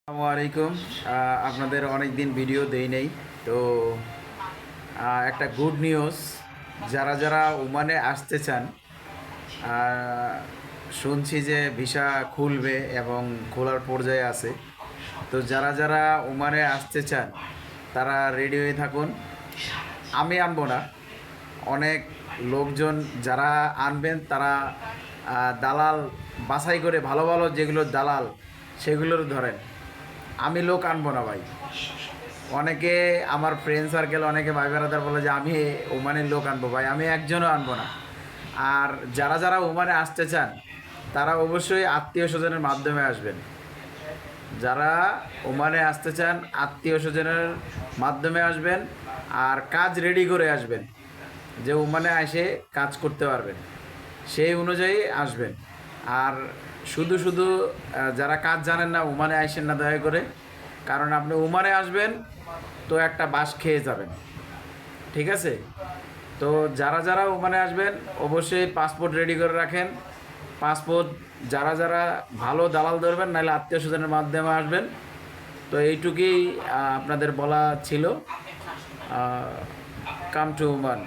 আসসালামু আলাইকুম। আপনাদের অনেক দিন ভিডিও দেই নেই। তো একটা গুড নিউজ, যারা যারা ওমানে আসতে চান, আহ, শুনছি যে ভিসা খুলবে এবং খোলার পর্যায়ে আছে। তো যারা যারা ওমানে আসতে চান তারা রেডি হয়ে থাকুন। আমি আনবো না, অনেক লোকজন যারা আনবেন তারা দালাল বাছাই করে ভালো ভালো যেগুলো দালাল সেগুলোর ধরেন। আমি লোক আনবো না ভাই। অনেকে আমার ফ্রেন্ড সার্কেল, অনেকে ভাই বেড়াদার বলে যে আমি ওমানের লোক আনবো। ভাই আমি একজনও আনবো না। আর যারা যারা ওমানে আসতে চান তারা অবশ্যই আত্মীয় স্বজনের মাধ্যমে আসবেন। যারা ওমানে আসতে চান আত্মীয় স্বজনের মাধ্যমে আসবেন, আর কাজ রেডি করে আসবেন, যে ওমানে এসে কাজ করতে পারবেন সেই অনুযায়ী আসবেন। আর শুধু শুধু যারা কাজ জানেন না ওমানে আসেন না দয়া করে, কারণ আপনি ওমানে আসবেন তো একটা বাস খেয়ে যাবেন। ঠিক আছে? তো যারা যারা ওমানে আসবেন অবশ্যই পাসপোর্ট রেডি করে রাখেন। পাসপোর্ট যারা যারা ভালো দালাল ধরবেন, নাহলে আত্মীয় স্বজনের মাধ্যমে আসবেন। তো এইটুকুই আপনাদের বলা ছিল। Come to Oman.